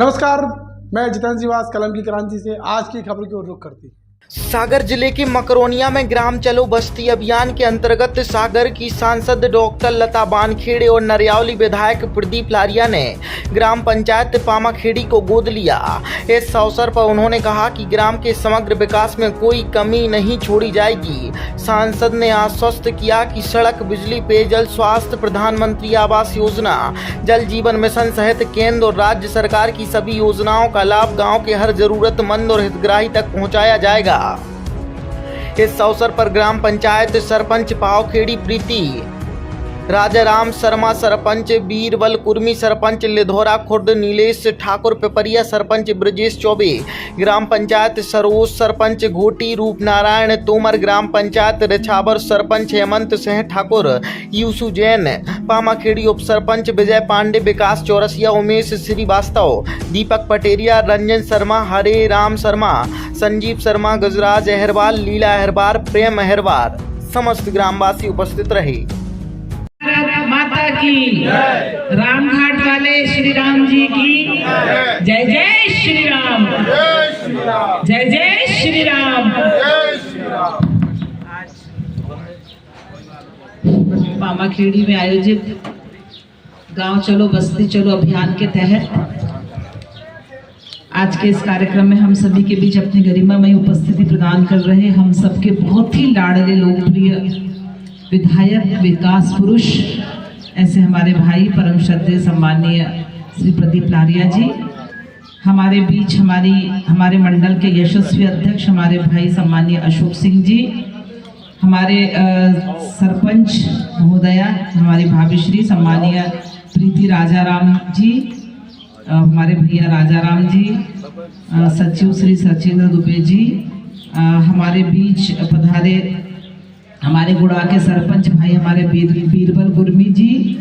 नमस्कार, मैं जितेंद्र जीवास कलम की क्रांति से आज की खबर की ओर रुख करती। सागर जिले के मकरोनिया में ग्राम चलो बस्ती अभियान के अंतर्गत सागर की सांसद डॉक्टर लता बानखेड़े और नरियावली विधायक प्रदीप लारिया ने ग्राम पंचायत पामाखेड़ी को गोद लिया। इस अवसर पर उन्होंने कहा कि ग्राम के समग्र विकास में कोई कमी नहीं छोड़ी जाएगी। सांसद ने आश्वस्त किया कि सड़क, बिजली, पेयजल, स्वास्थ्य, प्रधानमंत्री आवास योजना, जल जीवन मिशन सहित केंद्र और राज्य सरकार की सभी योजनाओं का लाभ गाँव के हर जरूरतमंद और हितग्राही तक पहुँचाया जाएगा। इस अवसर पर ग्राम पंचायत सरपंच पावखेड़ी प्रीति, राजाराम शर्मा सरपंच बीरबल कुर्मी, सरपंच लिधौरा खुर्द नीलेश ठाकुर पिपरिया, सरपंच ब्रजेश चौबे, ग्राम पंचायत सरोज सरपंच घोटी रूपनारायण तोमर, ग्राम पंचायत रिछावर सरपंच हेमंत सिंह ठाकुर, यूसु जैन, पामाखेड़ी उप सरपंच विजय पांडे, विकास चौरसिया, उमेश श्रीवास्तव, दीपक पटेरिया, रंजन शर्मा, हरे राम शर्मा, संजीव शर्मा, गजराज अहरवाल, लीला अहरवाल, प्रेम अहरवाल समस्त ग्रामवासी उपस्थित रहे। माता की रामघाट वाले श्री राम जी की जय जय श्री राम, जय जय श्री राम। पामाखेड़ी में आयोजित गांव चलो बस्ती चलो अभियान के तहत आज के इस कार्यक्रम में हम सभी के बीच अपनी गरिमामय उपस्थिति प्रदान कर रहे हम सबके बहुत ही लाडले लोकप्रिय विधायक, विकास पुरुष, ऐसे हमारे भाई परम श्रद्धेय सम्माननीय श्री प्रदीप लारिया जी, हमारे बीच हमारे मंडल के यशस्वी अध्यक्ष हमारे भाई सम्माननीय अशोक सिंह जी, हमारे सरपंच महोदया हमारी भाभीश्री सम्माननीय प्रीति राजाराम जी, हमारे भैया राजाराम जी, सचिव श्री सचिंद्र दुबे जी, हमारे बीच पधारे हमारे गुड़ा के सरपंच भाई हमारे बीरबल गुरमी जी,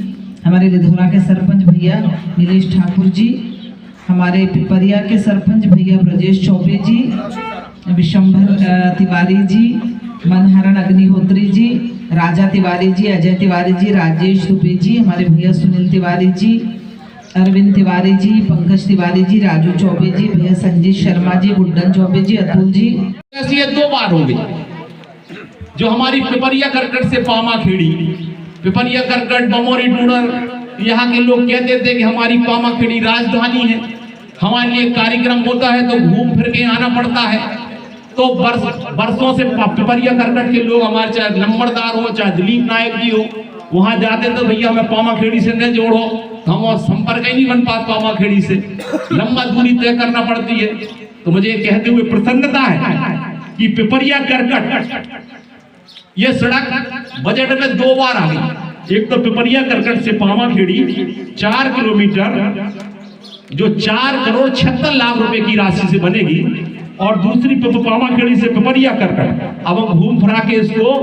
हमारे लिधौरा के सरपंच भैया नीलेश ठाकुर जी, हमारे पिपरिया के सरपंच भैया ब्रजेश चौबे जी, विशंभर तिवारी जी, मनहरण अग्निहोत्री जी, राजा तिवारी जी, अजय तिवारी जी, राजेश दुबे जी, हमारे भैया सुनील तिवारी जी, अरविंद तिवारी जी, पंकज तिवारी जी, राजू चौबे जी, भैया संजीत शर्मा जी, गुड्डन चौबे जी, अतुल जी। ऐसी 2 बार हो गई जो हमारी पिपरिया करकट से पामाखेड़ी, पिपरिया करकट, बमोरी, डूडर, यहाँ के लोग कहते थे कि हमारी पामाखेड़ी राजधानी है, हमारे लिए कार्यक्रम होता है तो घूम फिर के आना पड़ता है। तो वर्षों से पिपरिया करकट के लोग हमारे, चाहे नंबरदार हो चाहे दिलीप नायक जी हो, वहां जाते तो भैया हमें पामाखेड़ी से न जोड़ो, हम और संपर्क ही नहीं बन पाते पामाखेड़ी से, लंबा दूरी तय करना पड़ती है। तो मुझे कहते हुए प्रसन्नता है कि पिपरिया करकट ये सड़क बजट में 2 बार आ गई। एक तो पिपरिया करकट से पामाखेड़ी 4 किलोमीटर जो 4,76,00,000 रुपए की राशि से बनेगी, और दूसरी पामाखेड़ी से पिपरिया करकट अब हम घूम फिरा के इसको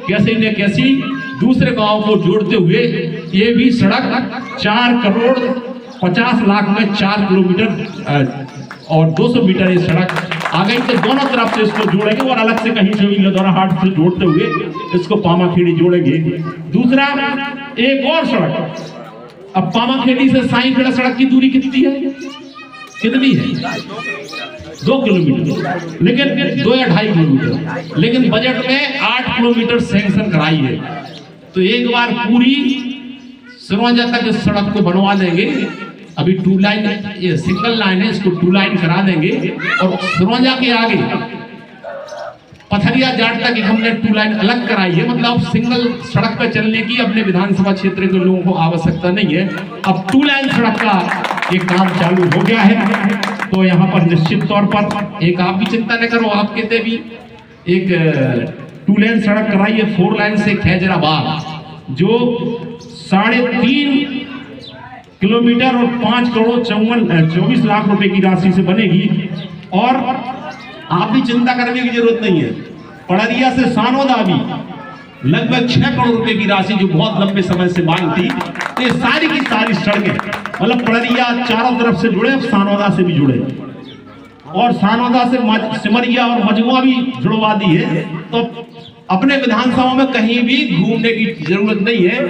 कैसे न कैसी दूसरे गांव को जोड़ते हुए ये भी सड़क 4,50,00,000 में 4 किलोमीटर और 200 मीटर ये सड़क आ गई। तो दोनों तरफ से इसको जोड़ेंगे और अलग से कहीं से भी लिधौरा हाट से जोड़ते हुए इसको पामाखेड़ी जोड़ेंगे। दूसरा एक और सड़क, अब पामाखेड़ी से साईंखेड़ा सड़क की दूरी कितनी है? 2 किलोमीटर, लेकिन 2 या 2.5 किलोमीटर, लेकिन बजट में 8 किलोमीटर सैंक्शन कराई है। तो एक बार पूरी सिरोंजा तक इस सड़क को बनवा देंगे। अभी 2 लाइन, ये सिंगल लाइन है, इसको 2 लाइन करा देंगे, और सिरोंजा के आगे पथरिया जाट तक हमने 2 लाइन अलग कराई है। मतलब सिंगल सड़क पर चलने की अपने विधानसभा क्षेत्र के लोगों को आवश्यकता नहीं है। अब 2 लाइन सड़क का ये काम चालू हो गया है। तो यहाँ पर निश्चित तौर पर एक आप भी चिंता न करो, आप कहते भी एक 2 लाइन सड़क कराई है 4 लाइन से खैजराबाद, जो 3.5 किलोमीटर और 5,54,24,00,000 रुपए की राशि से बनेगी। और आप भी चिंता करने की जरूरत नहीं है, पड़रिया से सानोदा भी लगभग 6 करोड़ रुपए की राशि जो बहुत लंबे समय से मांग थी। तो ये सारी की सारी सड़कें मतलब पड़रिया चारों तरफ से जुड़े, सानोदा से भी जुड़े, और सानोदा से सिमरिया और मजमुआ भी जुड़वा दी है। तो अपने विधानसभा में कहीं भी घूमने की जरूरत नहीं है।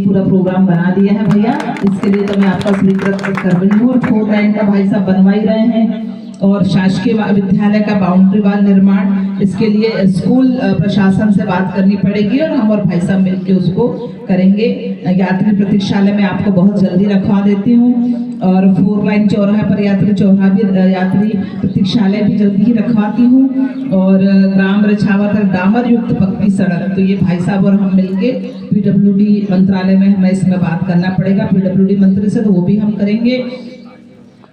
पूरा प्रोग्राम बना दिया है भैया, इसके लिए तो मैं आपका स्वीकृत कर रही हूँ। और 4 लाइन का भाई साहब बनवा ही रहे हैं, और शासकीय विद्यालय का बाउंड्री वाल निर्माण, इसके लिए स्कूल प्रशासन से बात करनी पड़ेगी और हम और भाई साहब मिलकर उसको करेंगे। यात्री प्रतीक्षालय में आपको बहुत जल्दी रखवा देती हूँ, और 4 लाइन चौराहे पर यात्री प्रतीक्षालय भी जल्दी ही रखवाती हूँ, और ग्राम रछावा तक डामर युक्त पक्की सड़क, तो ये भाई साहब और हम मिलके पीडब्ल्यूडी मंत्रालय में हमें इसमें बात करना पड़ेगा, पीडब्ल्यूडी मंत्री से, तो वो भी हम करेंगे।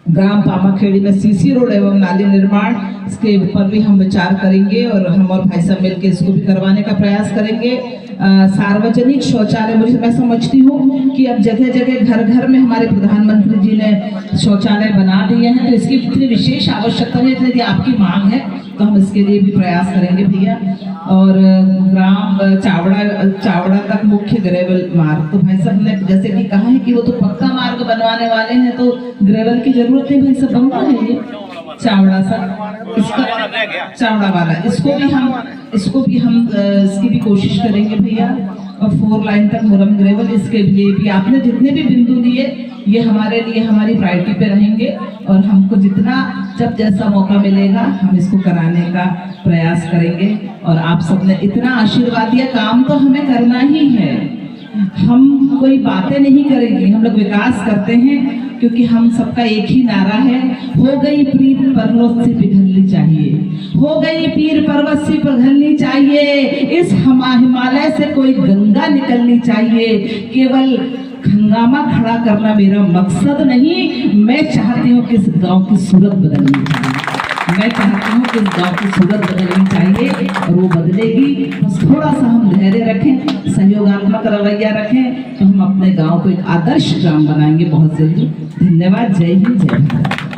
ग्राम पामाखेड़ी में सीसी रोड एवं नाली निर्माण, इसके ऊपर भी हम विचार करेंगे, और हम और भाई साहब मिलकर इसको भी करवाने का प्रयास करेंगे। सार्वजनिक शौचालय, मैं समझती हूँ कि अब जगह जगह घर घर में हमारे प्रधानमंत्री जी ने शौचालय बना दिए हैं, तो इसकी इतनी विशेष आवश्यकता नहीं, यदि आपकी मांग है तो हम इसके लिए भी प्रयास करेंगे भैया। और ग्राम चावड़ा तक मुख्य ग्रेवल मार्ग, तो भाई साहब ने जैसे कि कहा है कि वो तो पक्का मार्ग बनवाने वाले हैं, तो ग्रेवल की जरूरत नहीं, भाई साहब बनवा है ये चावड़ा सा, इसका चावड़ा वाला, इसको भी हम इसकी भी कोशिश करेंगे भैया। और 4 लाइन तक मुरम ग्रेवल, इसके लिए भी आपने जितने भी बिंदु दिए ये हमारे लिए हमारी प्रायोरिटी पे रहेंगे, और हमको जितना जब जैसा मौका मिलेगा हम इसको कराने का प्रयास करेंगे। और आप सबने इतना आशीर्वाद दिया, काम तो हमें करना ही है, हम कोई बातें नहीं करेंगे, हम लोग विकास करते हैं, क्योंकि हम सबका एक ही नारा है, हो गई पीर पर्वत से पिघलनी चाहिए, हो गई पीर पर्वत से पिघलनी चाहिए, इस हिमालय से कोई गंगा निकलनी चाहिए। केवल हंगामा खड़ा करना मेरा मकसद नहीं, मैं चाहती हूँ कि इस गांव की सूरत बदलनी चाहिए, मैं चाहती हूँ कि इस गांव की सूरत बदलनी चाहिए, और वो बदलेगी। बस थोड़ा सा हम धैर्य रखें, सहयोगात्मक रवैया रखें, तो हम अपने गांव को एक आदर्श ग्राम बनाएंगे बहुत जल्दी। धन्यवाद। जय हिंद, जय भारत।